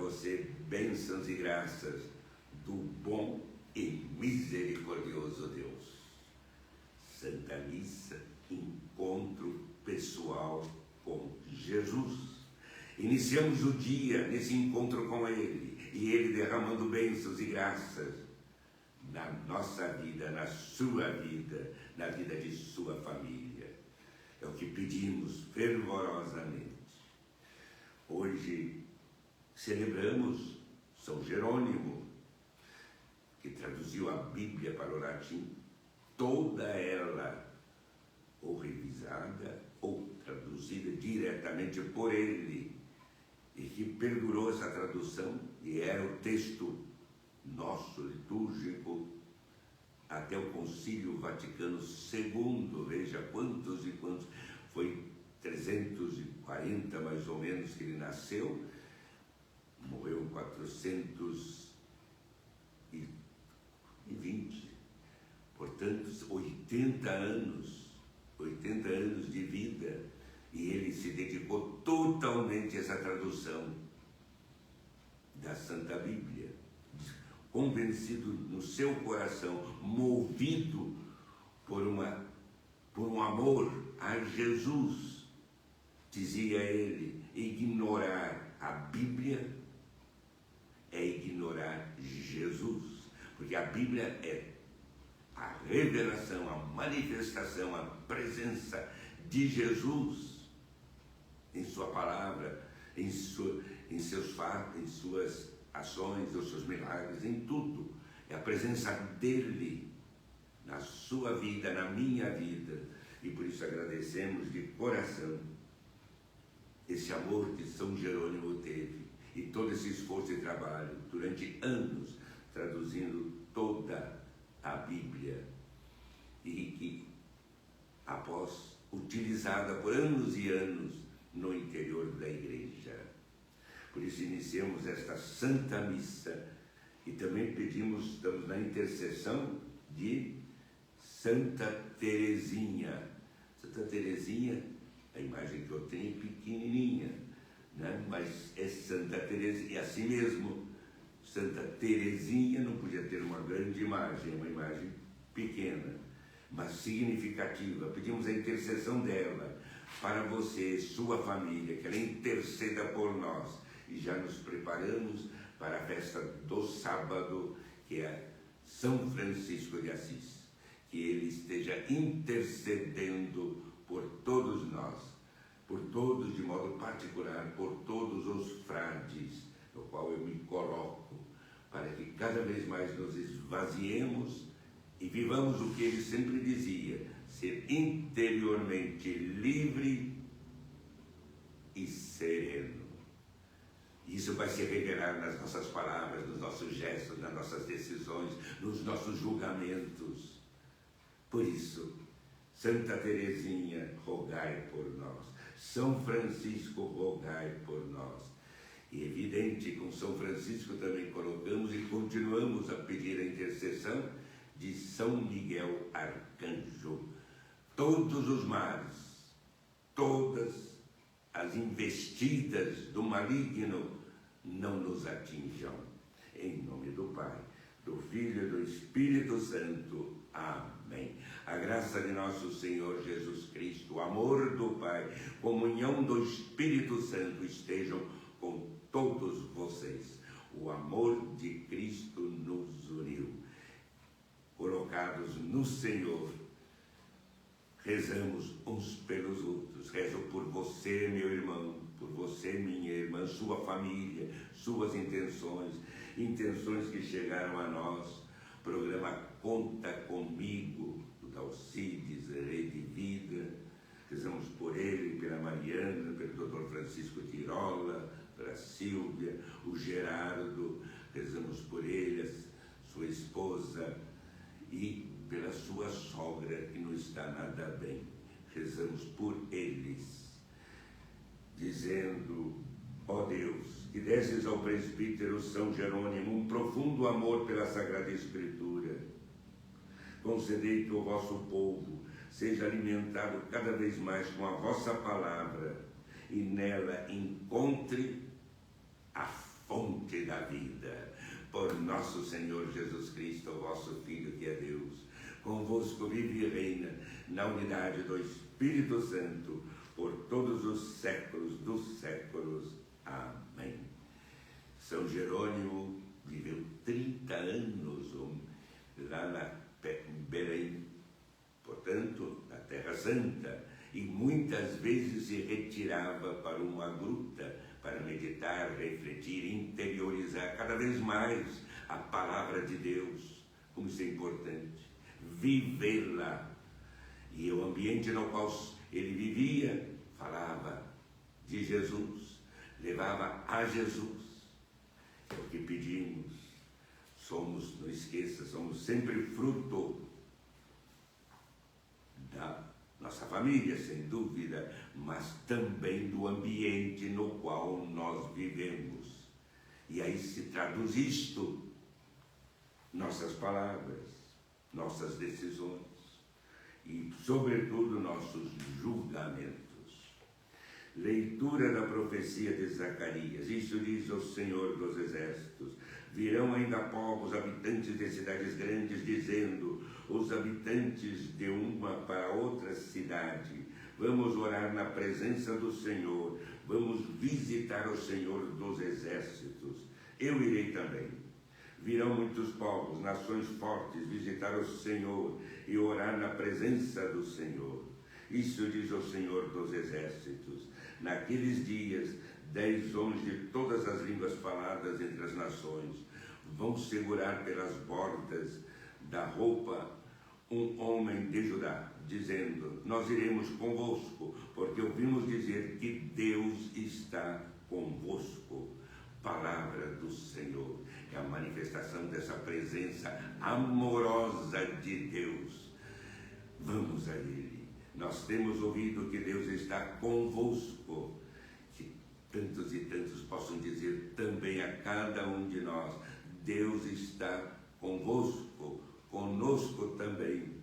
você bênçãos e graças do bom e misericordioso Deus. Santa Missa, encontro pessoal com Jesus. Iniciamos o dia nesse encontro com Ele, e Ele derramando bênçãos e graças na nossa vida, na sua vida, na vida de sua família. É o que pedimos fervorosamente. Hoje celebramos São Jerônimo, que traduziu a Bíblia para o latim, toda ela ou revisada ou traduzida diretamente por ele, e que perdurou essa tradução e era o texto nosso litúrgico até o Concílio Vaticano II. Veja quantos e quantos, foi 340 mais ou menos que ele nasceu, morreu em 420, portanto 80 anos de vida, e ele se dedicou totalmente a essa tradução da Santa Bíblia, convencido no seu coração, movido por um amor a Jesus. Dizia ele: ignorar a Bíblia é ignorar Jesus, porque a Bíblia é a revelação, a manifestação, a presença de Jesus em sua palavra, em seus fatos, em suas ações, os seus milagres, em tudo. É a presença dele na sua vida, na minha vida, e por isso agradecemos de coração esse amor que São Jerônimo teve e todo esse esforço e trabalho durante anos traduzindo toda a Bíblia, e que após utilizada por anos e anos no interior da igreja. Por isso iniciamos esta Santa Missa e também pedimos, estamos na intercessão de Santa Teresinha. Santa Teresinha, a imagem que eu tenho é pequenininha, né? Mas é Santa Teresinha, é assim mesmo. Santa Teresinha não podia ter uma grande imagem, uma imagem pequena, mas significativa. Pedimos a intercessão dela para você, sua família, que ela interceda por nós. E já nos preparamos para a festa do sábado, que é São Francisco de Assis. Que ele esteja intercedendo por todos nós, por todos de modo particular, por todos os frades, no qual eu me coloco, para que cada vez mais nos esvaziemos e vivamos o que ele sempre dizia: ser interiormente livre e sereno. Isso vai se revelar nas nossas palavras, nos nossos gestos, nas nossas decisões, nos nossos julgamentos. Por isso, Santa Teresinha, rogai por nós. São Francisco, rogai por nós. E evidente, com São Francisco também colocamos e continuamos a pedir a intercessão de São Miguel Arcanjo. Todos os males, todas as investidas do maligno não nos atinjam. Em nome do Pai, do Filho e do Espírito Santo. Amém. A graça de nosso Senhor Jesus Cristo, o amor do Pai, comunhão do Espírito Santo estejam com todos vocês. O amor de Cristo nos uniu. Colocados no Senhor, rezamos uns pelos outros. Rezo por você, meu irmão, por você, minha irmã, sua família, suas intenções que chegaram a nós. Programa Conta Comigo, do Dalcides, Rede Vida. Rezamos por ele, pela Mariana, pelo Dr. Francisco Tirola, pela Sílvia, o Gerardo. Rezamos por ele, sua esposa, e pela sua sogra, que não está nada bem. Rezamos por eles, dizendo: ó Deus, que desses ao presbítero São Jerônimo um profundo amor pela Sagrada Escritura, concedei que o vosso povo seja alimentado cada vez mais com a vossa palavra e nela encontre a fonte da vida. Por nosso Senhor Jesus Cristo, vosso Filho, que é Deus, convosco vive e reina na unidade do Espírito Santo, por todos os séculos dos séculos. Amém. São Jerônimo viveu 30 anos lá em Belém, portanto, na Terra Santa, e muitas vezes se retirava para uma gruta para meditar, refletir, interiorizar cada vez mais a palavra de Deus. Como isso é importante, vivê-la. E o ambiente no qual ele vivia falava de Jesus, levava a Jesus. É o que pedimos. Somos, não esqueça, somos sempre fruto da nossa família, sem dúvida, mas também do ambiente no qual nós vivemos. E aí se traduz isto, nossas palavras, nossas decisões e, sobretudo, nossos julgamentos. Leitura da profecia de Zacarias. Isso diz o Senhor dos Exércitos: virão ainda povos, habitantes de cidades grandes, dizendo, os habitantes de uma para outra cidade, vamos orar na presença do Senhor, vamos visitar o Senhor dos Exércitos. Eu irei também. Virão muitos povos, nações fortes, visitar o Senhor e orar na presença do Senhor. Isso diz o Senhor dos Exércitos. Naqueles dias, 10 homens de todas as línguas faladas entre as nações vão segurar pelas bordas da roupa um homem de Judá, dizendo, nós iremos convosco, porque ouvimos dizer que Deus está convosco. Palavra do Senhor. É a manifestação dessa presença amorosa de Deus. Vamos a Ele. Nós temos ouvido que Deus está convosco. Que tantos e tantos possam dizer também a cada um de nós, Deus está convosco, conosco também.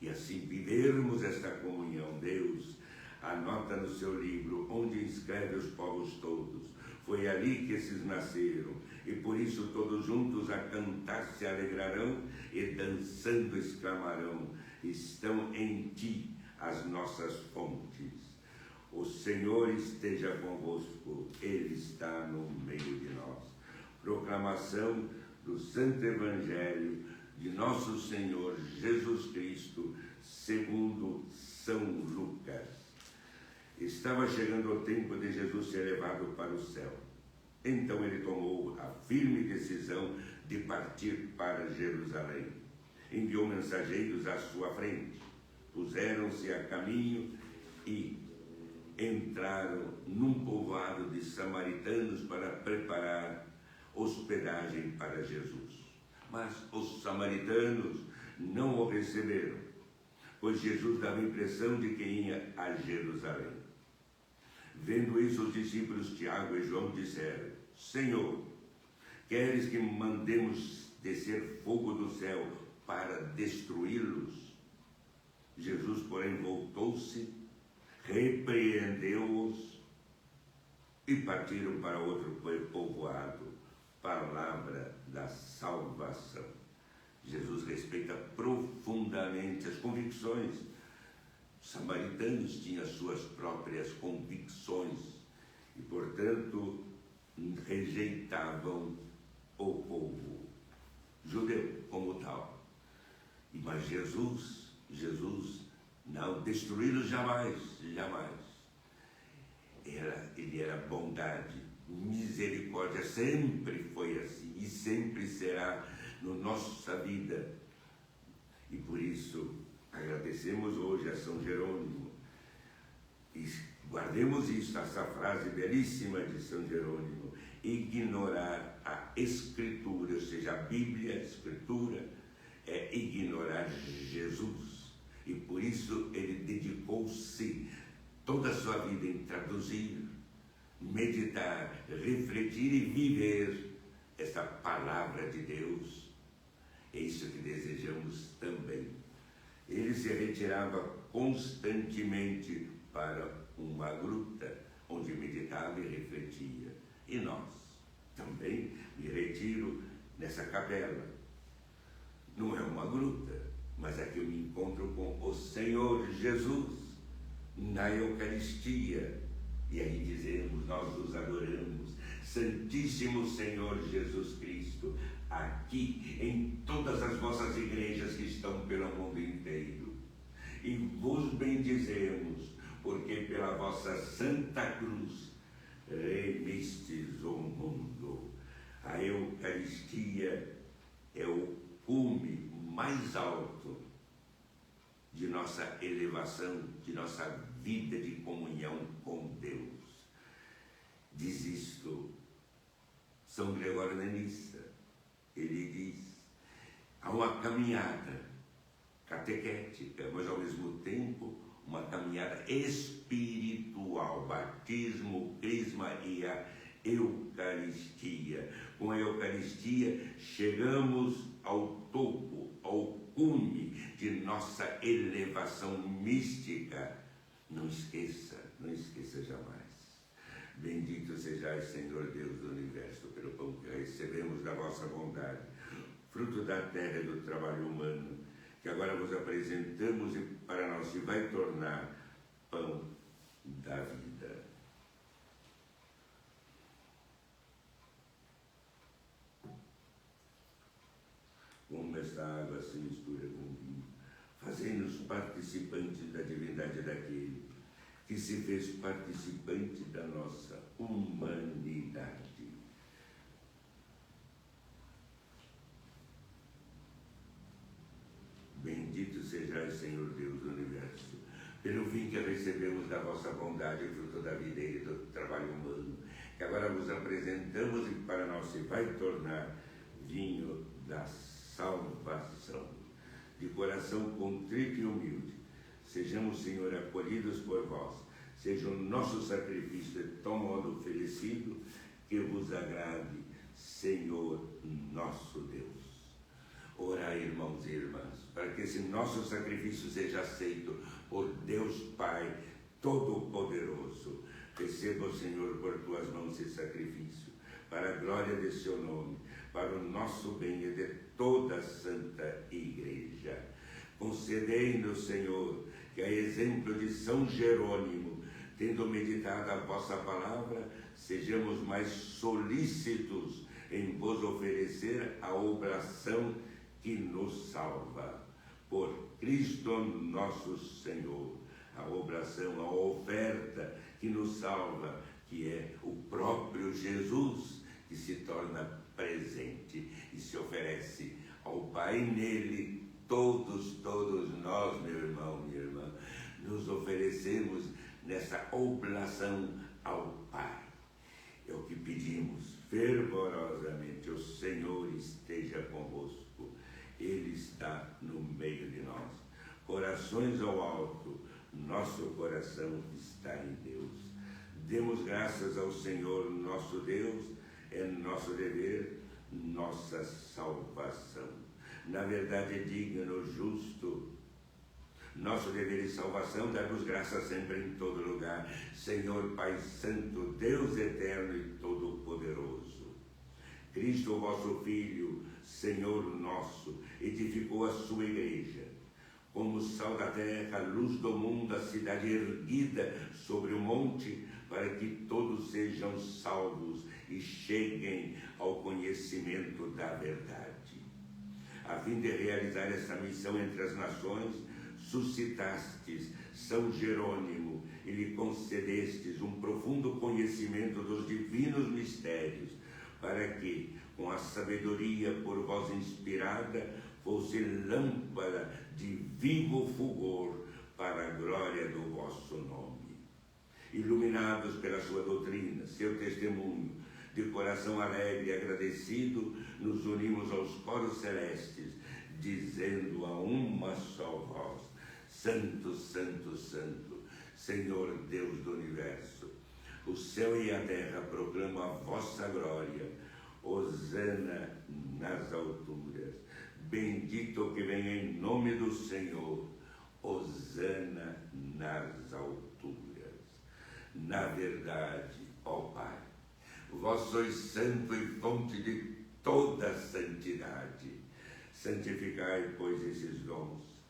E assim vivermos esta comunhão. Deus anota no seu livro onde inscreve os povos todos. Foi ali que esses nasceram, e por isso todos juntos a cantar se alegrarão e dançando exclamarão, estão em ti as nossas fontes. O Senhor esteja convosco, Ele está no meio de nós. Proclamação do Santo Evangelho de nosso Senhor Jesus Cristo, segundo São Lucas. Estava chegando o tempo de Jesus ser levado para o céu. Então ele tomou a firme decisão de partir para Jerusalém. Enviou mensageiros à sua frente. Puseram-se a caminho e entraram num povoado de samaritanos para preparar hospedagem para Jesus. Mas os samaritanos não o receberam, pois Jesus dava a impressão de que ia a Jerusalém. Vendo isso, os discípulos Tiago e João disseram, Senhor, queres que mandemos descer fogo do céu para destruí-los? Jesus, porém, voltou-se, repreendeu-os e partiram para outro povoado. Palavra da salvação. Jesus respeita profundamente as convicções. Os samaritanos tinham suas próprias convicções e, portanto, rejeitavam o povo judeu como tal. Mas Jesus não destruí-los jamais. Ele era bondade, misericórdia, sempre foi assim e sempre será na nossa vida. E por isso agradecemos hoje a São Jerônimo e guardemos isso, essa frase belíssima de São Jerônimo: ignorar a Escritura, ou seja, a Bíblia, a Escritura, é ignorar Jesus. E por isso ele dedicou-se toda a sua vida em traduzir, meditar, refletir e viver essa palavra de Deus. É isso que desejamos também. Ele se retirava constantemente para uma gruta, onde meditava e refletia. E nós também me retiro nessa capela. Não é uma gruta, mas é que eu me encontro com o Senhor Jesus na Eucaristia. E aí dizemos, nós os adoramos, Santíssimo Senhor Jesus Cristo, aqui em todas as vossas igrejas que estão pelo mundo inteiro. E vos bendizemos, porque pela vossa Santa Cruz remistes o mundo. A Eucaristia é o cume mais alto de nossa elevação, de nossa vida de comunhão com Deus. Diz isto São Gregório da Nissa. Ele diz, há uma caminhada catequética, mas ao mesmo tempo uma caminhada espiritual, batismo, crisma e a Eucaristia. Com a Eucaristia chegamos ao topo, ao cume de nossa elevação mística. Não esqueça jamais. Bendito sejais, Senhor Deus do Universo, pelo pão que recebemos da vossa bondade, fruto da terra e do trabalho humano, que agora vos apresentamos e para nós se vai tornar pão da vida. Como esta água se mistura com o vinho, fazei-nos participantes da divindade daquele que se fez participante da nossa humanidade. Bendito sejais, Senhor Deus do Universo, pelo fim que recebemos da vossa bondade, fruto da vida e do trabalho humano, que agora vos apresentamos e para nós se vai tornar vinho da salvação. De coração contrito e humilde, sejamos, Senhor, acolhidos por vós, seja o nosso sacrifício de tal modo oferecido que vos agrade, Senhor nosso Deus. Orai, irmãos e irmãs, para que esse nosso sacrifício seja aceito por Deus Pai Todo-Poderoso. Receba, Senhor, por tuas mãos esse sacrifício, para a glória de seu nome, para o nosso bem e de toda a Santa Igreja. Concedei-nos, Senhor, que a exemplo de São Jerônimo, tendo meditado a vossa palavra, sejamos mais solícitos em vos oferecer a oblação que nos salva. Por Cristo nosso Senhor, a oblação, a oferta que nos salva, que é o próprio Jesus, que se torna presente e se oferece ao Pai nele. Todos nós, meu irmão, minha irmã, nos oferecemos nessa oblação ao Pai. É o que pedimos fervorosamente. O Senhor esteja convosco. Ele está no meio de nós. Corações ao alto, nosso coração está em Deus. Demos graças ao Senhor nosso Deus, é nosso dever, nossa salvação. Na verdade é digno, justo, nosso dever e salvação, dar-vos graças sempre em todo lugar, Senhor Pai Santo, Deus eterno e todo-poderoso. Cristo, o vosso Filho, Senhor nosso, edificou a sua igreja, como sal da terra, luz do mundo, a cidade erguida sobre o monte, para que todos sejam salvos e cheguem ao conhecimento da verdade. A fim de realizar essa missão entre as nações, suscitastes São Jerônimo e lhe concedestes um profundo conhecimento dos divinos mistérios, para que, com a sabedoria por vós inspirada, fosse lâmpada de vivo fulgor para a glória do vosso nome. Iluminados pela sua doutrina, seu testemunho, de coração alegre e agradecido, nos unimos aos coros celestes, dizendo a uma só voz: Santo, Santo, Santo, Senhor Deus do Universo. O céu e a terra proclamam a vossa glória. Hosana nas alturas. Bendito que vem em nome do Senhor. Hosana nas alturas. Na verdade, ó Pai, Vós sois santo e fonte de toda santidade. Santificai, pois, esses dons,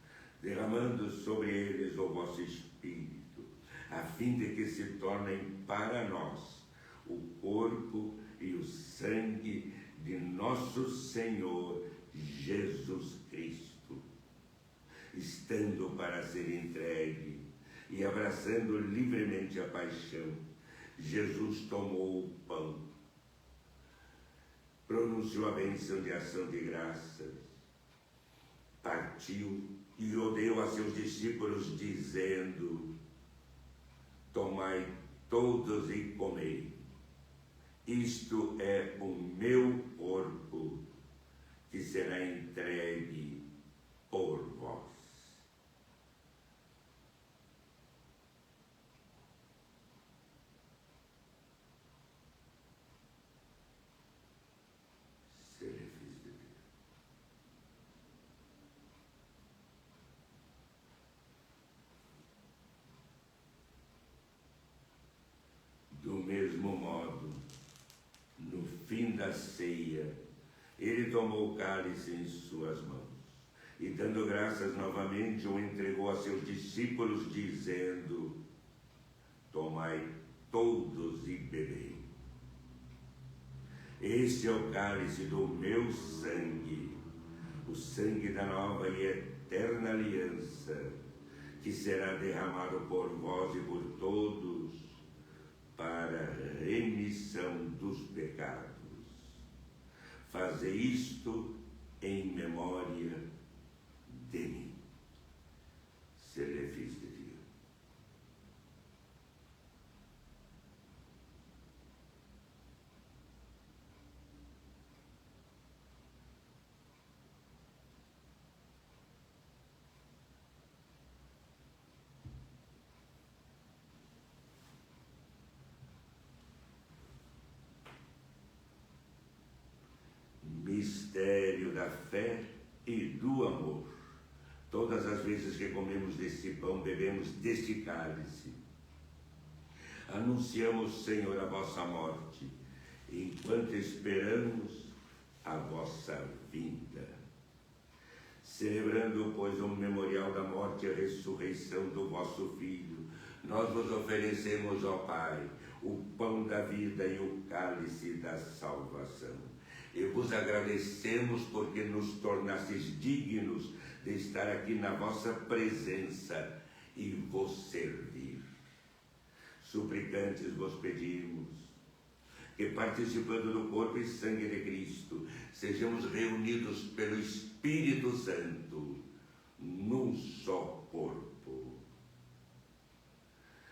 derramando sobre eles o vosso Espírito, a fim de que se tornem para nós o corpo e o sangue de nosso Senhor Jesus Cristo, estando para ser entregue e abraçando livremente a paixão, Jesus tomou o pão, pronunciou a bênção de ação de graças, partiu e o deu a seus discípulos, dizendo: tomai todos e comei, isto é o meu corpo, que será entregue por vós. Do mesmo modo, no fim da ceia, ele tomou o cálice em suas mãos e, dando graças novamente, o entregou a seus discípulos, dizendo: tomai todos e bebei. Este é o cálice do meu sangue, o sangue da nova e eterna aliança, que será derramado por vós e por todos para a remissão dos pecados. Fazei isto em memória de mim. Se lhe fiz de dia. Mistério da fé e do amor. Todas as vezes que comemos deste pão, bebemos deste cálice, anunciamos, Senhor, a vossa morte, enquanto esperamos a vossa vinda. Celebrando, pois, o memorial da morte e a ressurreição do vosso Filho, nós vos oferecemos, ó Pai, o pão da vida e o cálice da salvação. E vos agradecemos porque nos tornastes dignos de estar aqui na vossa presença e vos servir. Suplicantes vos pedimos que, participando do corpo e sangue de Cristo, sejamos reunidos pelo Espírito Santo num só corpo.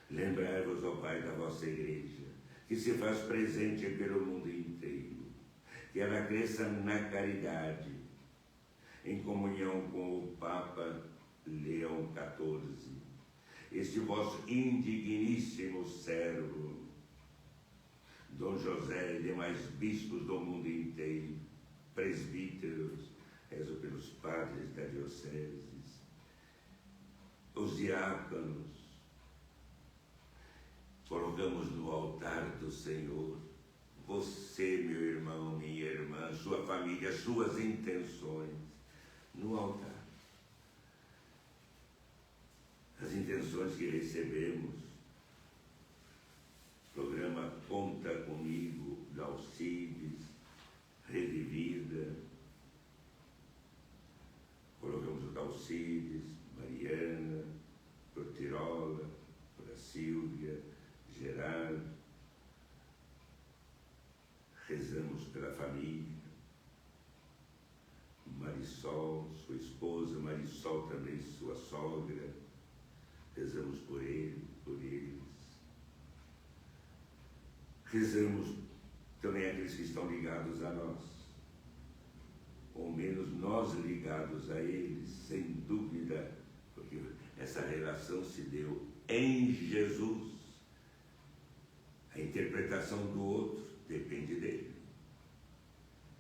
Lembrai-vos, ó Pai, da vossa Igreja, que se faz presente pelo mundo inteiro, que ela cresça na caridade, em comunhão com o Papa Leão XIV, este vosso indigníssimo servo, Dom José e demais bispos do mundo inteiro, presbíteros, rezo pelos padres da diocese, os diáconos, colocamos no altar do Senhor você, meu irmão, minha irmã, sua família, suas intenções, no altar. As intenções que recebemos, programa Conta Comigo, da Alcides, Rede Vida, colocamos o Alcides, Mariana, Tortirola, a Silvia, Gerardo. Rezamos pela família, Marisol, sua esposa, Marisol também sua sogra, rezamos por ele, por eles. Rezamos também aqueles que estão ligados a nós, ou menos nós ligados a eles, sem dúvida, porque essa relação se deu em Jesus. A interpretação do outro depende dele.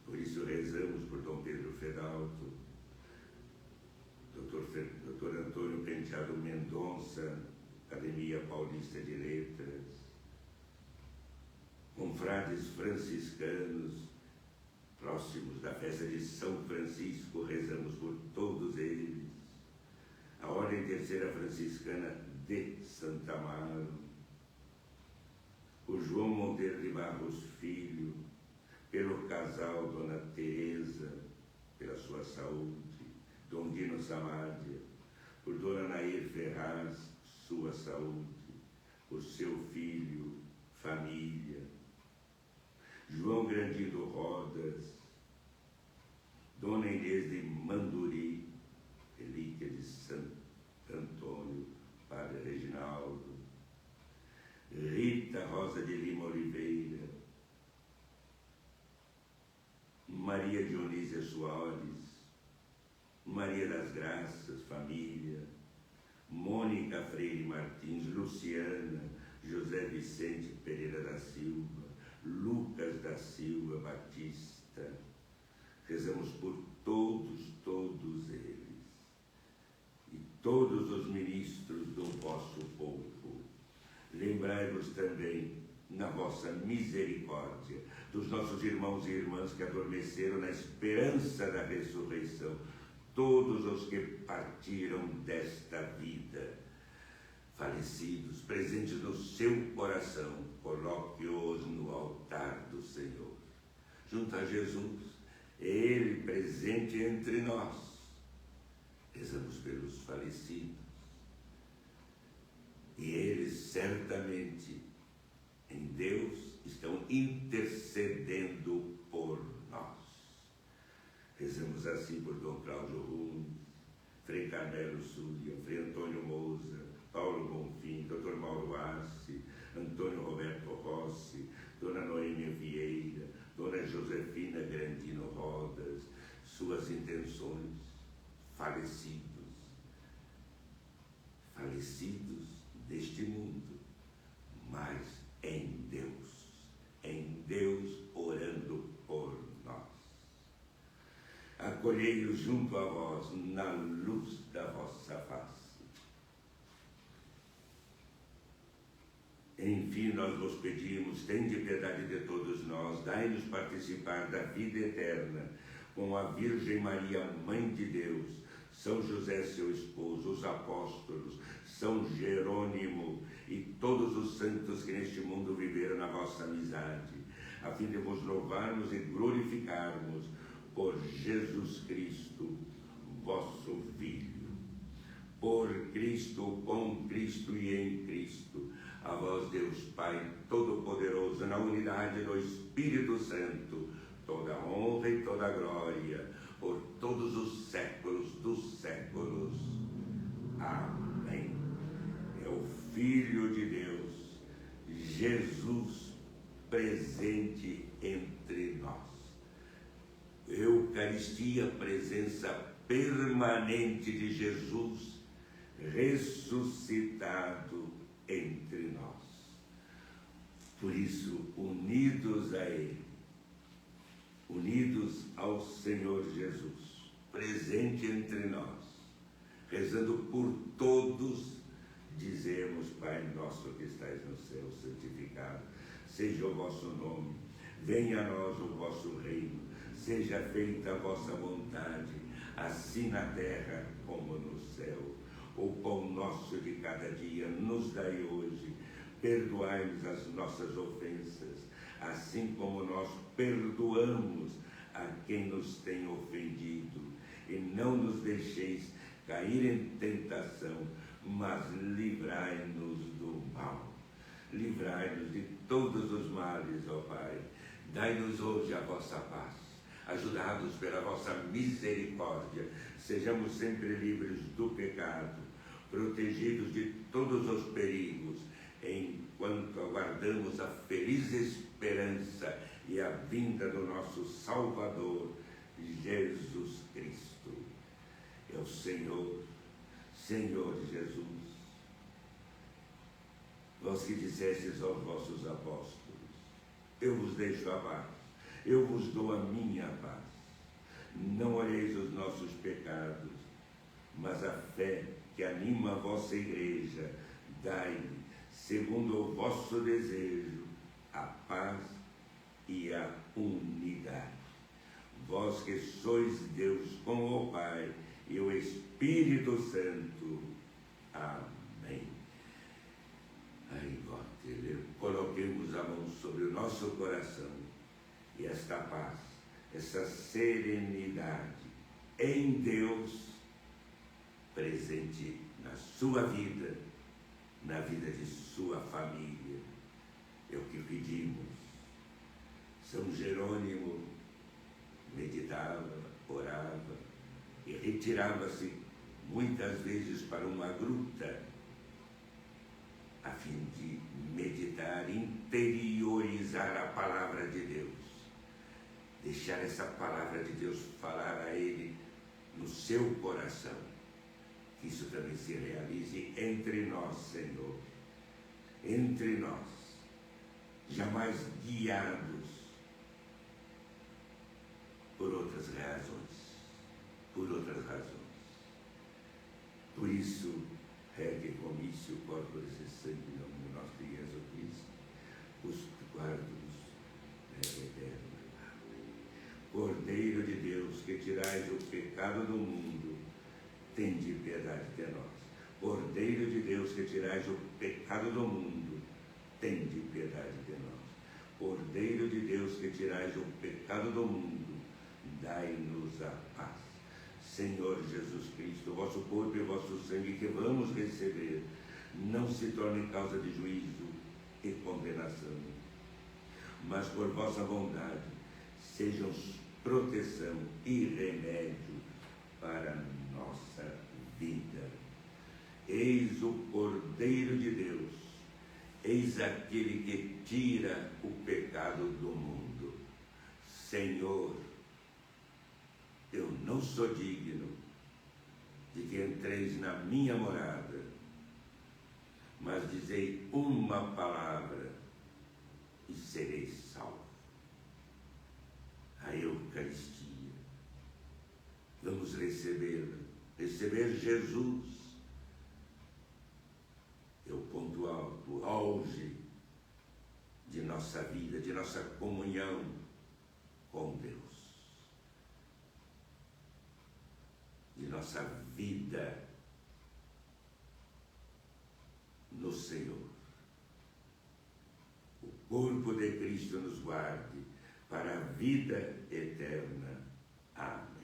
Por isso rezamos por Dom Pedro Feralto, Dr. Antônio Penteado Mendonça, Academia Paulista de Letras, com confrades franciscanos, próximos da festa de São Francisco, rezamos por todos eles. A Ordem Terceira Franciscana de Santa Amaro, o João Monteiro de Barros Filho, pelo casal Dona Teresa, pela sua saúde, Dom Dino Samádia, por Dona Nair Ferraz, sua saúde, por seu filho, família, João Grandino Rodas, Dona Inês de Manduri, relíquia de Santo Antônio, Padre Reginaldo, Rita Rosa de Lima Oliveira, Maria Dionísia Soares, Maria das Graças, família, Mônica Freire Martins, Luciana, José Vicente Pereira da Silva, Lucas da Silva Batista. Rezamos por todos eles e todos os ministros do vosso povo. Lembrai-vos também, na vossa misericórdia, dos nossos irmãos e irmãs que adormeceram na esperança da ressurreição, todos os que partiram desta vida, falecidos, presentes no seu coração, coloque-os no altar do Senhor. Junto a Jesus, Ele presente entre nós. Rezamos pelos falecidos. E eles certamente, em Deus, estão intercedendo por nós. Rezamos assim por Dom Cláudio Rumes, Frei Carmelo Súria, Frei Antônio Moza, Paulo Bonfim, Dr. Mauro Arce, Antônio Roberto Rossi, Dona Noêmia Vieira, Dona Josefina Grandino Rodas, suas intenções, falecidos deste mundo, mas em Deus orando por nós. Acolhei-os junto a vós, na luz da vossa face. Enfim, nós vos pedimos, tende piedade de todos nós, dai-nos participar da vida eterna, com a Virgem Maria, Mãe de Deus, São José, seu esposo, os apóstolos, São Jerônimo e todos os santos que neste mundo viveram na vossa amizade, a fim de vos louvarmos e glorificarmos por Jesus Cristo, vosso Filho. Por Cristo, com Cristo e em Cristo, a vós, Deus Pai Todo-Poderoso, na unidade do Espírito Santo, toda honra e toda glória, por todos os séculos dos séculos. Amém. É o Filho de Deus, Jesus, presente entre nós. Eucaristia, presença permanente de Jesus, ressuscitado entre nós. Por isso, unidos a Ele, unidos ao Senhor Jesus, presente entre nós, rezando por todos, dizemos: Pai nosso que estais no céu, santificado seja o vosso nome, venha a nós o vosso reino, seja feita a vossa vontade, assim na terra como no céu. O pão nosso de cada dia nos dai hoje, perdoai-nos as nossas ofensas, assim como nós perdoamos a quem nos tem ofendido, e não nos deixeis cair em tentação, mas livrai-nos do mal. Livrai-nos de todos os males, ó Pai. Dai-nos hoje a vossa paz. Ajudados pela vossa misericórdia, sejamos sempre livres do pecado, protegidos de todos os perigos, enquanto aguardamos a feliz esperança e a vinda do nosso Salvador, Jesus Cristo. É o Senhor Jesus. Vós que dissestes aos vossos apóstolos: eu vos deixo a paz, eu vos dou a minha paz. Não olheis os nossos pecados, mas a fé que anima a vossa igreja. Dai-lhe, segundo o vosso desejo, a paz e a unidade. Vós que sois Deus com o Pai e o Espírito Santo. Amém. Aí, coloquemos a mão sobre o nosso coração e esta paz, essa serenidade em Deus presente na sua vida, na vida de sua família. É o que pedimos. São Jerônimo meditava, orava e retirava-se muitas vezes para uma gruta a fim de meditar, interiorizar a palavra de Deus, deixar essa palavra de Deus falar a ele no seu coração. Que isso também se realize entre nós, Senhor, entre nós, jamais guiados por outras razões, Por isso, regue comício, corpus e sangue, em nome do nosso Senhor Jesus Cristo, os guardos da eterna. Cordeiro de Deus, que tirais o pecado do mundo, tende piedade de nós. Cordeiro de Deus, que tirais o pecado do mundo, tende piedade de nós. Cordeiro de Deus, que tirais o pecado do mundo, dai-nos a paz. Senhor Jesus Cristo, vosso corpo e vosso sangue que vamos receber, não se torne causa de juízo e condenação, mas por vossa bondade sejam proteção e remédio para a nossa vida. Eis o Cordeiro de Deus, eis aquele que tira o pecado do mundo. Senhor, eu não sou digno de que entreis na minha morada, mas dizei uma palavra e serei salvo. A Eucaristia, vamos receber Jesus, é o ponto alto, o auge de nossa vida, de nossa comunhão com Deus, de nossa vida no Senhor. O corpo de Cristo nos guarde para a vida eterna. Amém.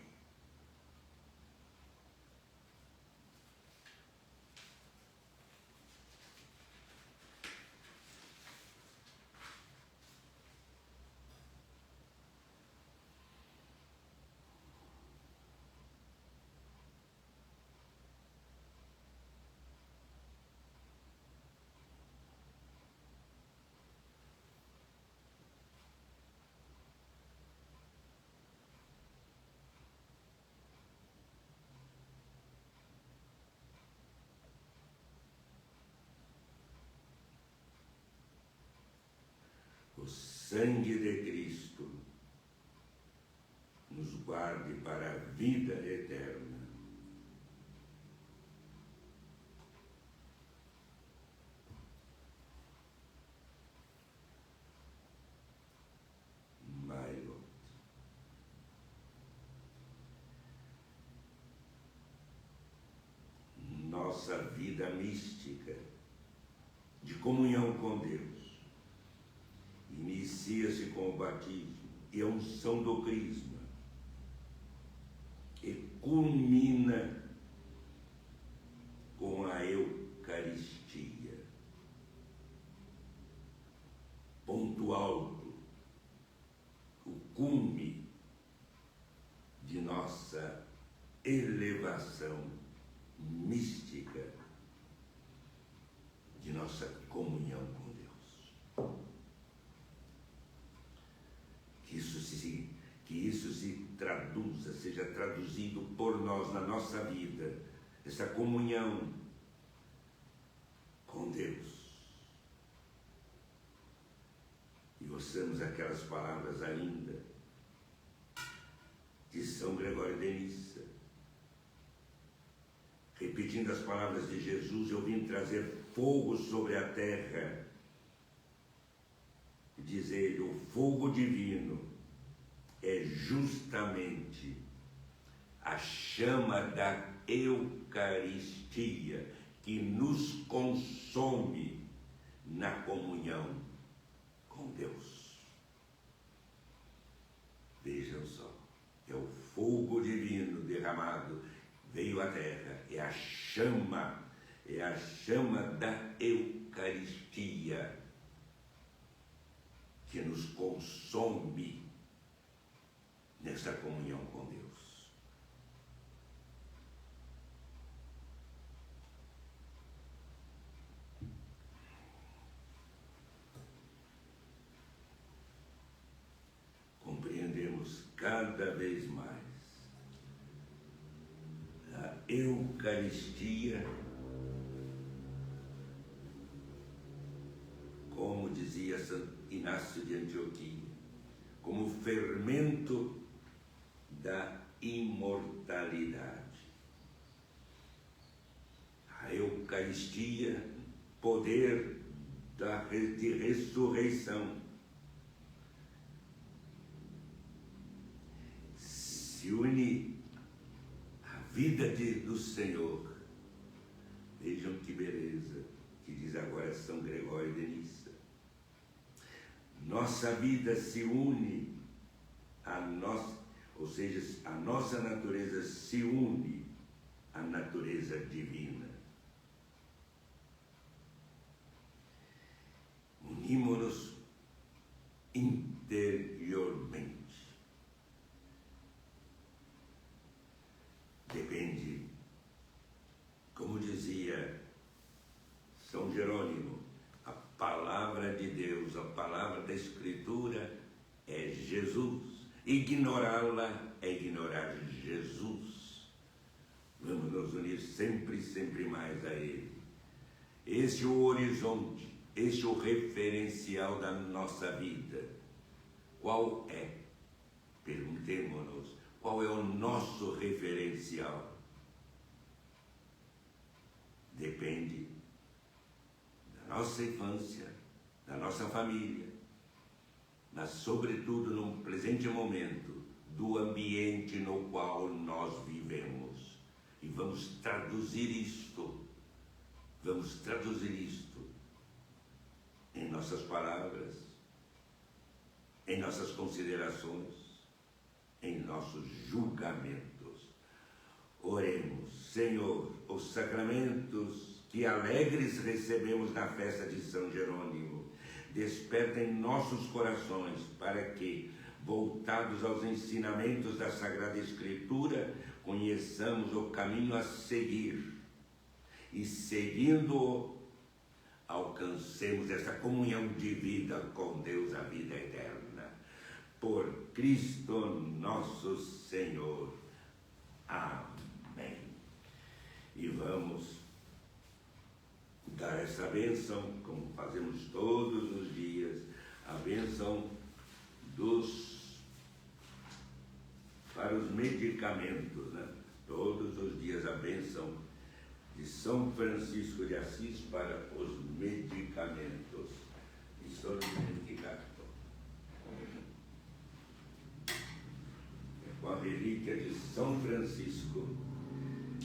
O sangue de Cristo nos guarde para a vida eterna. Maio. Nossa vida mística de comunhão com Deus inicia-se com o batismo e a unção do crisma e culmina com a Eucaristia. Ponto alto, o cume de nossa elevação mística, de nossa comunhão com Deus. Que isso se traduza, seja traduzido por nós na nossa vida, essa comunhão com Deus. E ouçamos aquelas palavras ainda de São Gregório de Nissa, repetindo as palavras de Jesus: eu vim trazer fogo sobre a terra, diz ele, o fogo divino é justamente a chama da Eucaristia que nos consome na comunhão com Deus. Vejam só, é o fogo divino derramado, veio à terra, é a chama da Eucaristia que nos consome nesta comunhão com Deus. Compreendemos cada vez mais a Eucaristia, como dizia Santo Inácio de Antioquia, como fermento da imortalidade. A Eucaristia, poder de ressurreição, se une à vida do Senhor. Vejam que beleza que diz agora São Gregório de Nissa. Nossa vida se une à nossa, ou seja, a nossa natureza se une à natureza divina. Unimos-nos interiormente. Depende, como dizia São Jerônimo, a palavra de Deus, a palavra da Escritura é Jesus. Ignorá-la é ignorar Jesus. Vamos nos unir sempre, sempre mais a Ele. Esse é o horizonte, esse é o referencial da nossa vida. Qual é? Perguntemo-nos, qual é o nosso referencial? Depende da nossa infância, da nossa família, mas sobretudo no presente momento, do ambiente no qual nós vivemos. E vamos traduzir isto em nossas palavras, em nossas considerações, em nossos julgamentos. Oremos. Senhor, os sacramentos que alegres recebemos na festa de São Jerônimo, despertem nossos corações para que, voltados aos ensinamentos da Sagrada Escritura, conheçamos o caminho a seguir e, seguindo-o, alcancemos essa comunhão de vida com Deus, a vida eterna. Por Cristo nosso Senhor. Amém. E vamos dar essa bênção, como fazemos todos os dias, a bênção para os medicamentos, né? Todos os dias a bênção de São Francisco de Assis para os medicamentos. E só com a relíquia de São Francisco,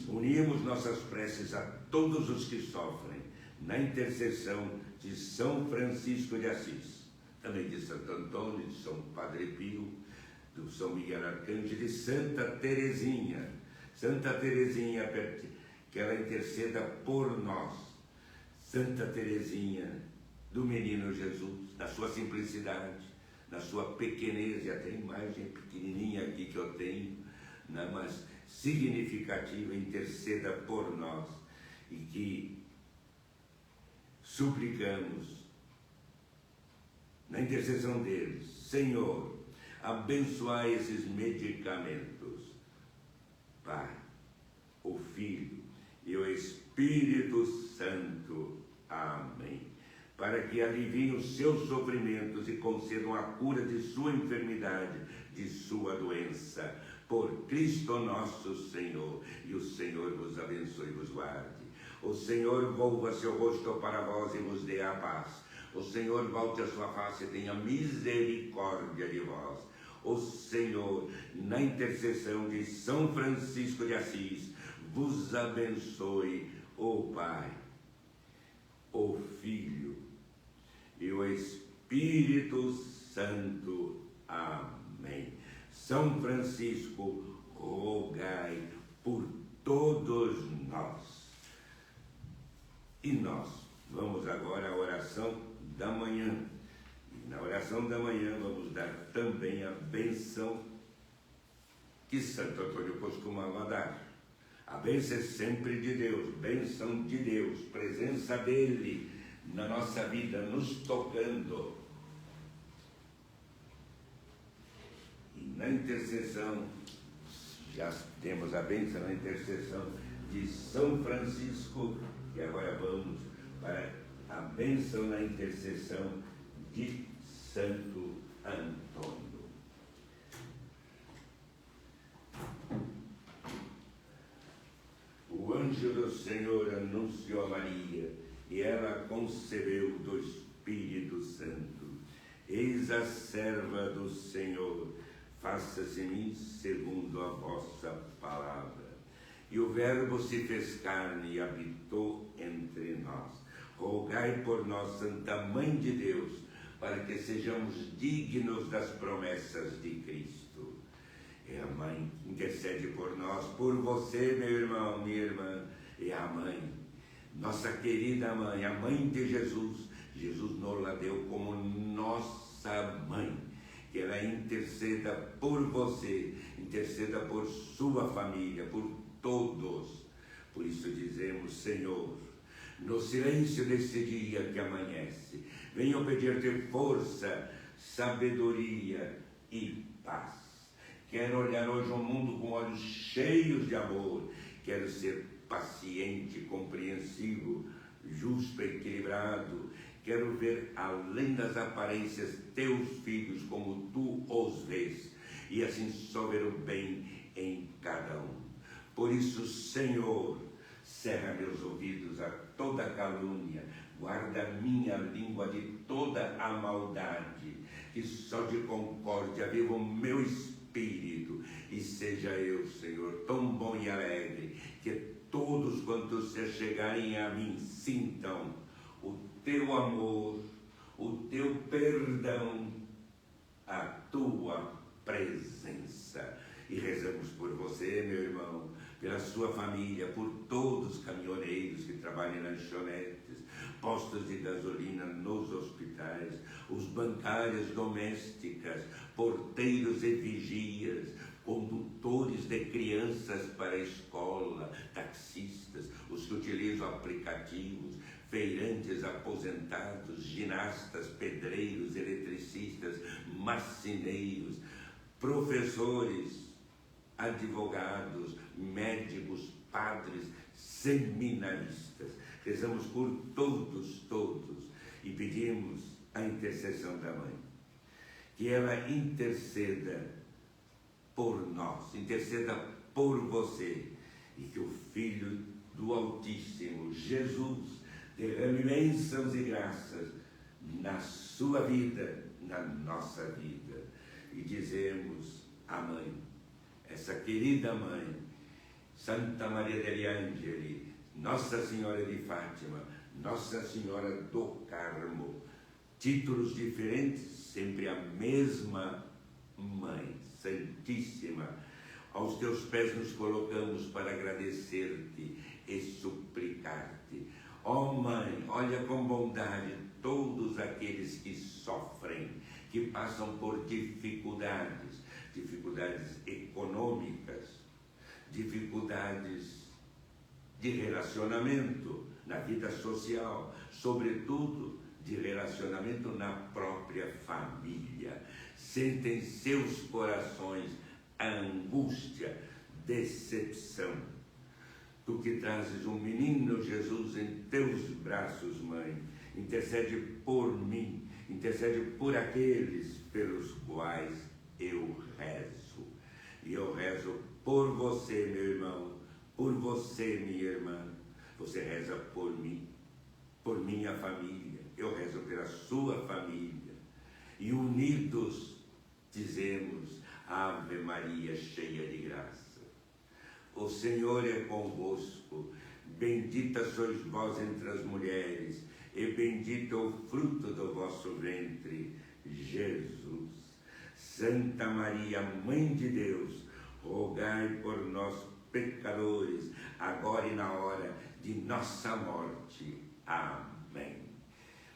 unimos nossas preces a todos os que sofrem, na intercessão de São Francisco de Assis, também de Santo Antônio, de São Padre Pio, do São Miguel Arcanjo, de Santa Teresinha, que ela interceda por nós. Santa Teresinha, do Menino Jesus, na sua simplicidade, na sua pequenez, e até a imagem pequenininha aqui que eu tenho, né, mas significativa, interceda por nós, e que suplicamos, na intercessão deles, Senhor, abençoai esses medicamentos, Pai, o Filho e o Espírito Santo. Amém. Para que aliviem os seus sofrimentos e concedam a cura de sua enfermidade, de sua doença. Por Cristo nosso Senhor. E o Senhor vos abençoe e vos guarde. O Senhor volva seu rosto para vós e vos dê a paz. O Senhor volte a sua face e tenha misericórdia de vós. O Senhor, na intercessão de São Francisco de Assis, vos abençoe, o Pai, o Filho e o Espírito Santo. Amém. São Francisco, rogai por todos nós. E nós vamos agora à oração da manhã. E na oração da manhã vamos dar também a bênção que Santo Antônio costumava dar. A bênção é sempre de Deus, bênção de Deus, presença dele na nossa vida, nos tocando. E na intercessão, já temos a bênção na intercessão de São Francisco, e agora vamos para a bênção na intercessão de Santo Antônio. O anjo do Senhor anunciou a Maria, e ela concebeu do Espírito Santo. Eis a serva do Senhor, faça-se em mim segundo a vossa palavra. E o Verbo se fez carne e habitou entre nós. Rogai por nós, Santa Mãe de Deus, para que sejamos dignos das promessas de Cristo. É a Mãe que intercede por nós, por você, meu irmão, minha irmã. É a Mãe, nossa querida Mãe, a Mãe de Jesus. Jesus nos la deu como nossa Mãe. Que ela interceda por você, interceda por sua família, por todos. Por isso dizemos, Senhor, no silêncio desse dia que amanhece, venho pedir-te força, sabedoria e paz. Quero olhar hoje o mundo com olhos cheios de amor. Quero ser paciente, compreensivo, justo, equilibrado. Quero ver além das aparências teus filhos como tu os vês, e assim só ver o bem em cada um. Por isso, Senhor, cerra meus ouvidos a toda calúnia, guarda minha língua de toda a maldade, que só de concórdia viva o meu espírito, e seja eu, Senhor, tão bom e alegre, que todos quantos se chegarem a mim sintam o teu amor, o teu perdão, a tua presença. E rezamos por você, meu irmão, pela sua família, por todos os caminhoneiros que trabalham em lanchonetes, postos de gasolina nos hospitais, os bancárias domésticas, porteiros e vigias, condutores de crianças para a escola, taxistas, os que utilizam aplicativos, feirantes aposentados, ginastas, pedreiros, eletricistas, marceneiros, professores, advogados, médicos, padres, seminaristas. Rezamos por todos, e pedimos a intercessão da Mãe, que ela interceda por nós, interceda por você, e que o Filho do Altíssimo, Jesus, derrame bênçãos e graças na sua vida, na nossa vida. E dizemos à Mãe, essa querida Mãe, Santa Maria degli Angeli, Nossa Senhora de Fátima, Nossa Senhora do Carmo, títulos diferentes, sempre a mesma Mãe Santíssima. Aos teus pés nos colocamos para agradecer-te e suplicar-te. Ó Mãe, olha com bondade todos aqueles que sofrem, que passam por dificuldades econômicas, dificuldades de relacionamento na vida social, sobretudo de relacionamento na própria família. Sentem seus corações a angústia, decepção. Tu que trazes um menino Jesus em teus braços, Mãe, intercede por mim, intercede por aqueles pelos quais eu rezo. E eu rezo por você, meu irmão, por você, minha irmã. Você reza por mim, por minha família, eu rezo pela sua família. E unidos dizemos: Ave Maria, cheia de graça, o Senhor é convosco, bendita sois vós entre as mulheres, e bendito é o fruto do vosso ventre, Jesus. Santa Maria, Mãe de Deus, rogai por nós, pecadores, agora e na hora de nossa morte. Amém.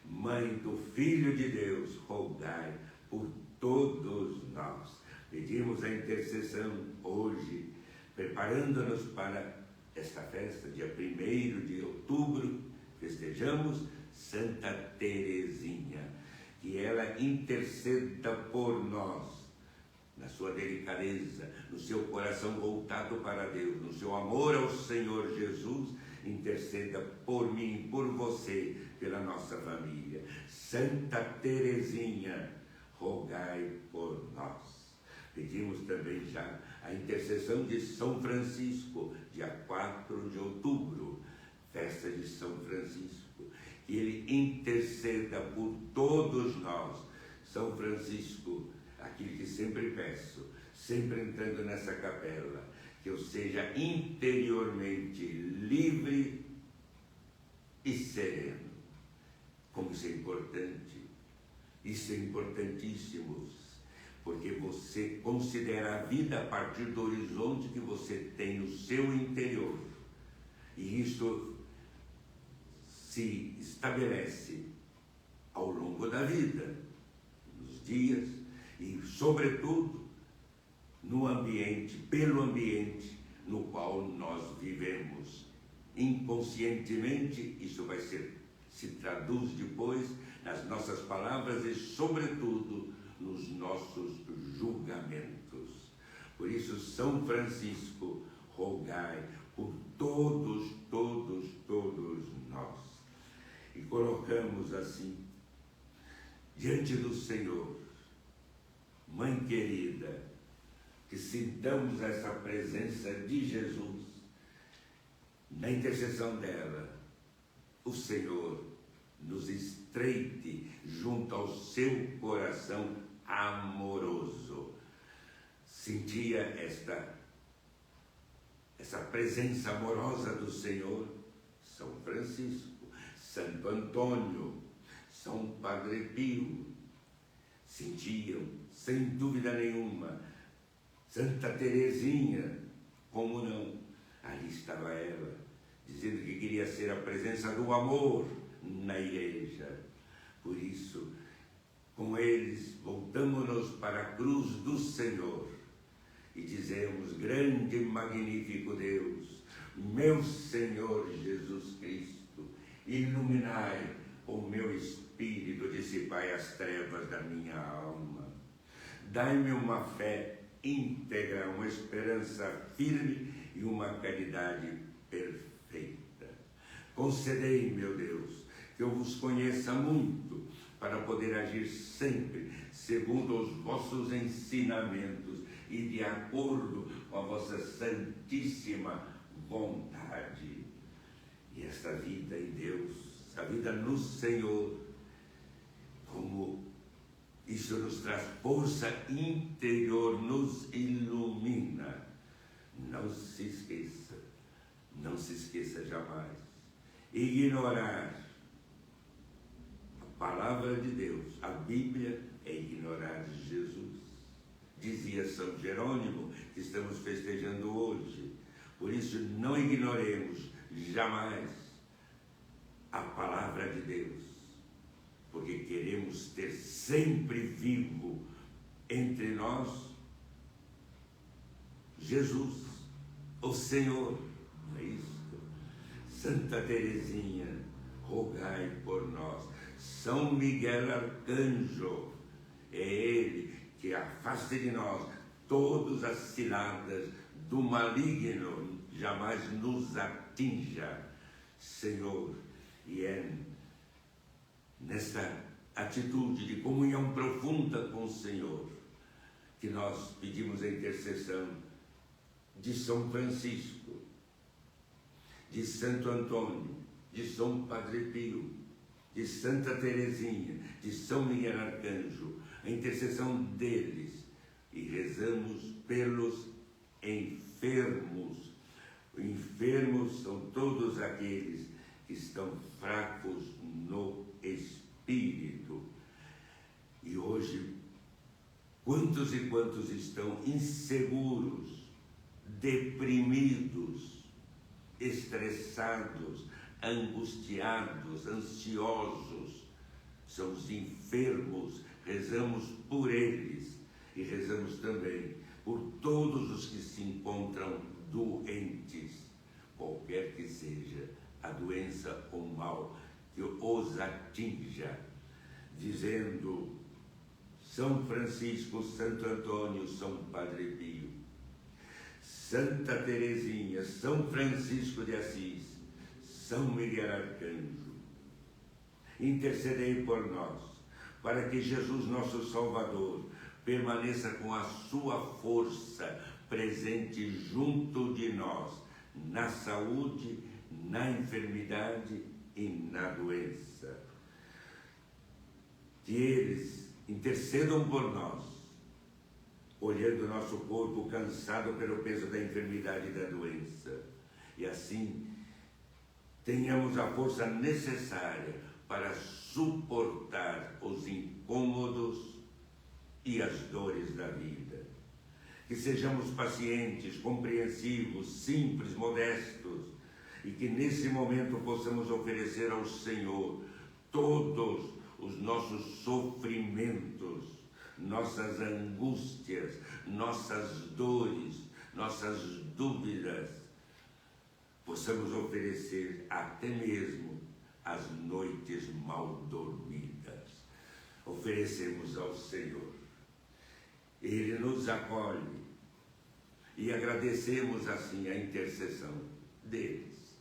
Mãe do Filho de Deus, rogai por todos nós. Pedimos a intercessão hoje, preparando-nos para esta festa, dia 1º de outubro, festejamos Santa Teresinha, que ela interceda por nós, na sua delicadeza, no seu coração voltado para Deus, no seu amor ao Senhor Jesus, interceda por mim, por você, pela nossa família. Santa Teresinha, rogai por nós. Pedimos também já a intercessão de São Francisco, dia 4 de outubro, festa de São Francisco, que ele interceda por todos nós. São Francisco, aquilo que sempre peço, sempre entrando nessa capela, que eu seja interiormente livre e sereno. Como isso é importante, isso é importantíssimo, porque você considera a vida a partir do horizonte que você tem no seu interior, e isso se estabelece ao longo da vida, nos dias, e sobretudo no ambiente, pelo ambiente no qual nós vivemos. Inconscientemente, isso se traduz depois nas nossas palavras e sobretudo nos nossos julgamentos. Por isso, São Francisco, rogai por todos nós. E colocamos assim, diante do Senhor, Mãe querida, que sintamos essa presença de Jesus, na intercessão dela, o Senhor nos estreite junto ao seu coração amoroso. Sentia essa presença amorosa do Senhor, São Francisco, Santo Antônio, São Padre Pio, sentiam, sem dúvida nenhuma, Santa Teresinha, como não? Ali estava ela, dizendo que queria ser a presença do amor na igreja. Por isso, com eles, voltamos-nos para a cruz do Senhor e dizemos: grande e magnífico Deus, meu Senhor Jesus Cristo, iluminai o meu espírito, dissipai as trevas da minha alma. Dai-me uma fé íntegra, uma esperança firme e uma caridade perfeita. Concedei, meu Deus, que eu vos conheça muito, para poder agir sempre segundo os vossos ensinamentos e de acordo com a vossa santíssima vontade. E esta vida em Deus, a vida no Senhor, como isso nos traz força interior, nos ilumina. Não se esqueça jamais. Ignorar a palavra de Deus, a Bíblia, é ignorar Jesus. Dizia São Jerônimo, que estamos festejando hoje. Por isso, não ignoremos jamais a palavra de Deus, porque queremos ter sempre vivo entre nós Jesus, o Senhor. Não é isso? Santa Teresinha, rogai por nós. São Miguel Arcanjo, é ele que afaste de nós todas as ciladas do maligno, jamais nos atinja, Senhor. E é nesta atitude de comunhão profunda com o Senhor que nós pedimos a intercessão de São Francisco, de Santo Antônio, de São Padre Pio, de Santa Teresinha, de São Miguel Arcanjo, a intercessão deles, e rezamos pelos enfermos. Enfermos são todos aqueles que estão fracos no espírito. E hoje, quantos e quantos estão inseguros, deprimidos, estressados, angustiados, ansiosos, são os enfermos. Rezamos por eles e rezamos também por todos os que se encontram doentes, qualquer que seja a doença ou mal que os atinja, dizendo: São Francisco, Santo Antônio, São Padre Pio, Santa Teresinha, São Francisco de Assis, São Miguel Arcanjo, intercedei por nós, para que Jesus, nosso Salvador, permaneça com a sua força presente junto de nós, na saúde, na enfermidade e na doença. Que eles intercedam por nós, olhando nosso corpo cansado pelo peso da enfermidade e da doença, e assim tenhamos a força necessária para suportar os incômodos e as dores da vida. Que sejamos pacientes, compreensivos, simples, modestos, e que nesse momento possamos oferecer ao Senhor todos os nossos sofrimentos, nossas angústias, nossas dores, nossas dúvidas. Possamos oferecer até mesmo as noites mal dormidas. Oferecemos ao Senhor. Ele nos acolhe e agradecemos assim a intercessão deles,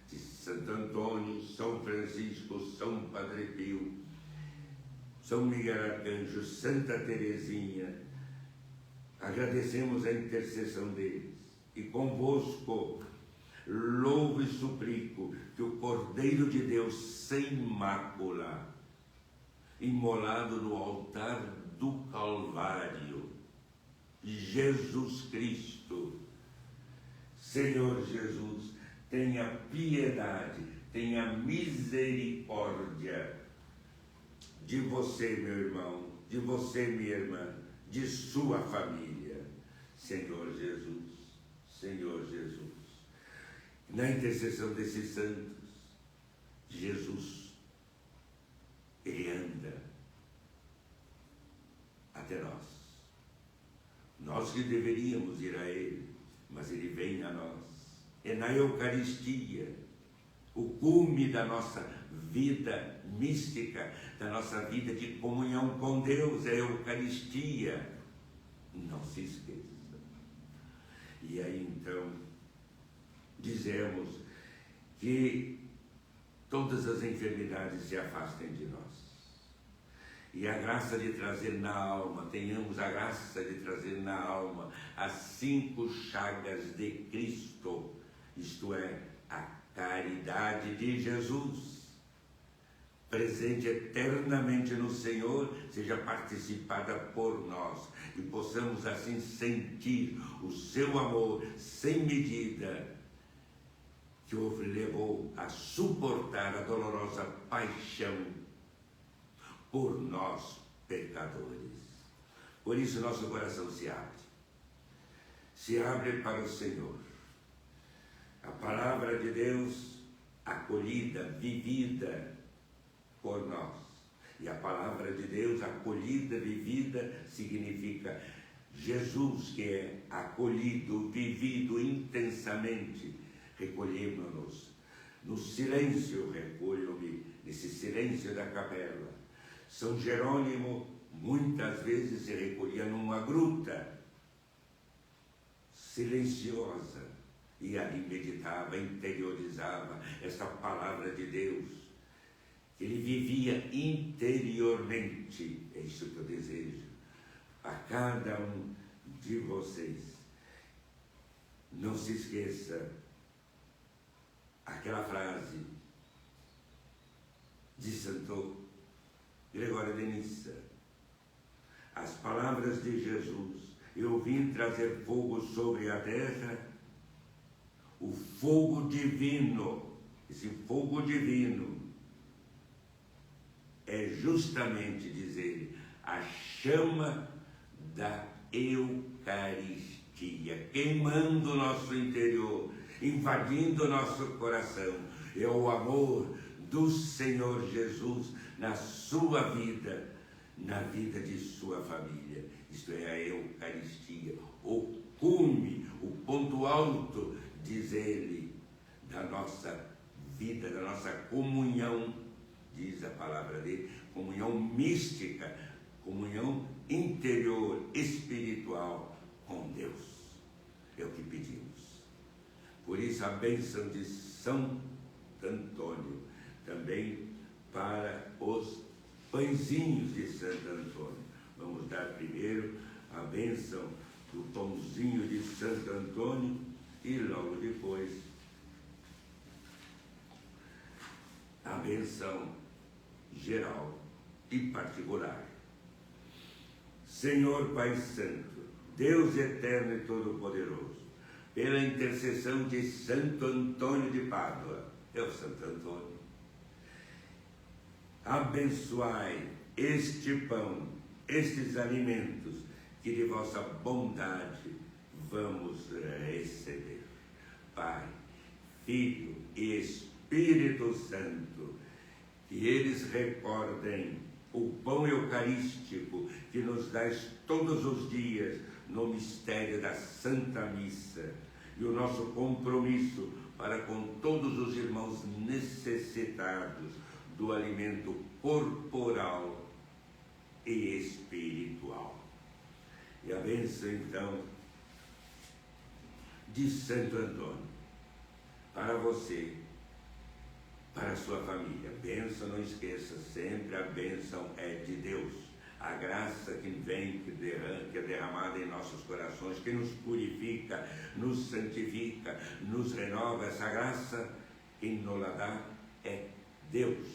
de Santo Antônio, São Francisco, São Padre Pio, São Miguel Arcanjo, Santa Teresinha. Agradecemos a intercessão deles e convosco louvo e suplico que o Cordeiro de Deus sem mácula, imolado no altar do Calvário, Jesus Cristo, Senhor Jesus, tenha piedade, tenha misericórdia de você, meu irmão, de você, minha irmã, de sua família. Senhor Jesus, Senhor Jesus, na intercessão desses santos, Jesus, Ele anda até nós. Nós que deveríamos ir a Ele, mas Ele vem a nós. É na Eucaristia, o cume da nossa vida mística, da nossa vida de comunhão com Deus, é a Eucaristia. Não se esqueça. E aí então, dizemos que todas as enfermidades se afastem de nós. E a graça de trazer na alma, tenhamos a graça de trazer na alma as 5 chagas de Cristo, isto é, a caridade de Jesus, presente eternamente no Senhor, seja participada por nós e possamos assim sentir o seu amor sem medida, que o levou a suportar a dolorosa paixão por nós, pecadores. Por isso nosso coração se abre para o Senhor. A palavra de Deus acolhida, vivida por nós. E a palavra de Deus acolhida, vivida, significa Jesus, que é acolhido, vivido intensamente. Recolhemos-nos no silêncio, recolho-me nesse silêncio da capela. São Jerônimo muitas vezes se recolhia numa gruta silenciosa e ali meditava, interiorizava esta palavra de Deus. Ele vivia interiormente. É isso que eu desejo a cada um de vocês. Não se esqueça aquela frase de Santo Gregório de Nissa. As palavras de Jesus: eu vim trazer fogo sobre a terra, o fogo divino. Esse fogo divino é justamente, diz ele, a chama da Eucaristia, queimando o nosso interior, invadindo o nosso coração. É o amor do Senhor Jesus na sua vida, na vida de sua família. Isto é a Eucaristia, o cume, o ponto alto, diz ele, da nossa vida, da nossa comunhão, diz a palavra dele, comunhão mística, comunhão interior, espiritual com Deus. É o que pedimos. Por isso a bênção de São Antônio, também para os pãezinhos de Santo Antônio. Vamos dar primeiro a bênção do pãozinho de Santo Antônio e logo depois a bênção geral e particular. Senhor Pai Santo, Deus eterno e todo-poderoso, pela intercessão de Santo Antônio de Pádua, é o Santo Antônio, abençoai este pão, estes alimentos que de vossa bondade vamos receber. Pai, Filho e Espírito Santo, que eles recordem o pão eucarístico que nos dás todos os dias no mistério da Santa Missa, e o nosso compromisso para com todos os irmãos necessitados do alimento corporal e espiritual. E a bênção, então, de Santo Antônio, para você, para a sua família. Bênção, não esqueça, sempre a bênção é de Deus. A graça que vem, que é derramada em nossos corações, que nos purifica, nos santifica, nos renova. Essa graça, quem nos la dá é Deus.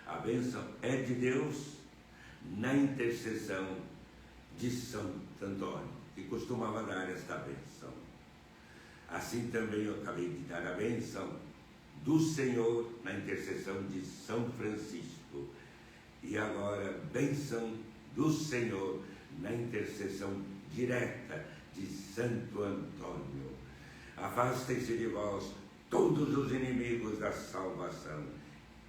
A bênção é de Deus na intercessão de Santo Antônio, que costumava dar esta bênção. Assim também eu acabei de dar a bênção do Senhor na intercessão de São Francisco. E agora, bênção do Senhor na intercessão direta de Santo Antônio. Afastem-se de vós todos os inimigos da salvação.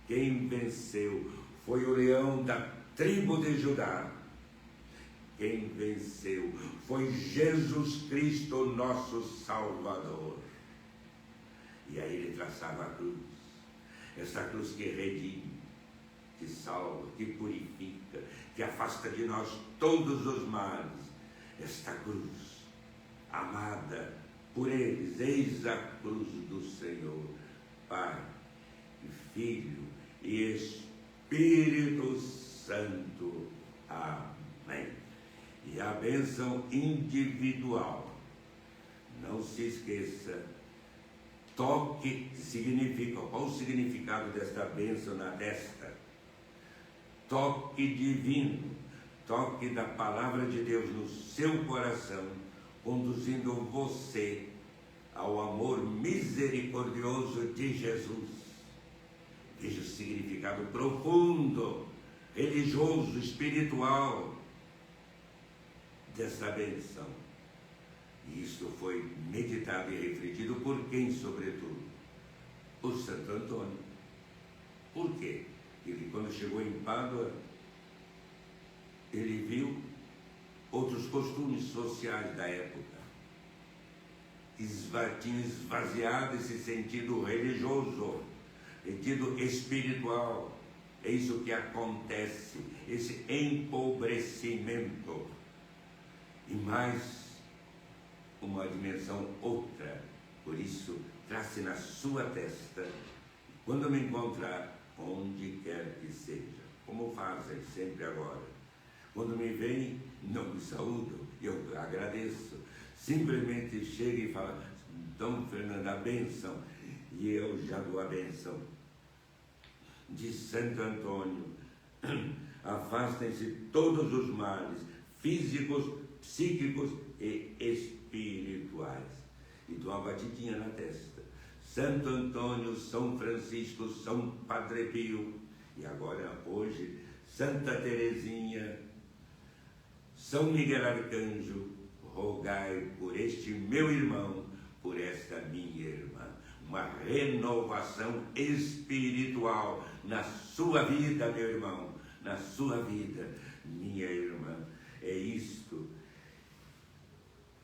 Quem venceu foi o leão da tribo de Judá. Quem venceu foi Jesus Cristo, nosso Salvador. E aí ele traçava a cruz, essa cruz que redime, que salva, que purifica, que afasta de nós todos os males. Esta cruz, amada por eles, eis a cruz do Senhor, Pai, Filho e Espírito Santo. Amém. E a bênção individual, não se esqueça, toque significa, qual o significado desta bênção na testa? Toque divino, toque da palavra de Deus no seu coração, conduzindo você ao amor misericordioso de Jesus. Veja o significado profundo, religioso, espiritual dessa bênção. E isto foi meditado e refletido por quem, sobretudo? Por Santo Antônio. Por quê? Ele, quando chegou em Pádua, ele viu outros costumes sociais da época. Tinha esvaziado esse sentido religioso, sentido espiritual. É isso que acontece, esse empobrecimento. E mais uma dimensão outra. Por isso, trace na sua testa, quando me encontrar, onde quer que seja, como fazem sempre agora. Quando me veem, não me saúdam, eu agradeço. Simplesmente chega e fala: Dom Fernando, a bênção, e eu já dou a bênção de Santo Antônio. Afastem-se todos os males, físicos, psíquicos e espirituais. E dou uma batidinha na testa. Santo Antônio, São Francisco, São Padre Pio, e agora, hoje, Santa Teresinha, São Miguel Arcanjo, rogai por este meu irmão, por esta minha irmã. Uma renovação espiritual na sua vida, meu irmão, na sua vida, minha irmã. É isto.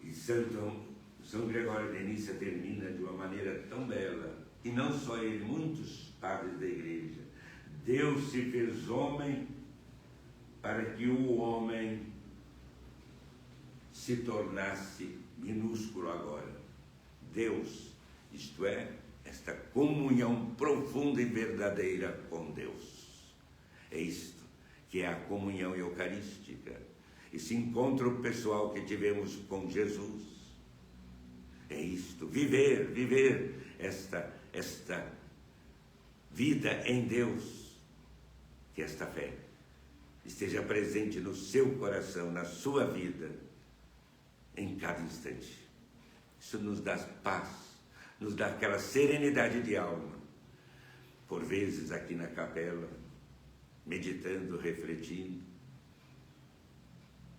E São Gregório de Nícia termina de uma maneira tão bela, e não só ele, muitos padres da igreja. Deus se fez homem para que o homem se tornasse minúsculo agora. Deus, isto é, esta comunhão profunda e verdadeira com Deus. É isto que é a comunhão eucarística, esse encontro pessoal que tivemos com Jesus. É isto, viver esta vida em Deus, que esta fé esteja presente no seu coração, na sua vida, em cada instante. Isso nos dá paz, nos dá aquela serenidade de alma. Por vezes aqui na capela, meditando, refletindo,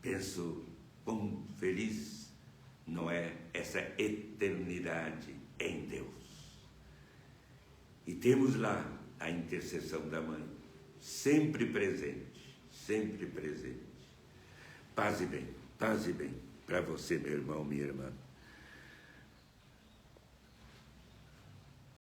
penso quão feliz não é essa eternidade em Deus. E temos lá a intercessão da Mãe, sempre presente, sempre presente. Paz e bem para você, meu irmão, minha irmã.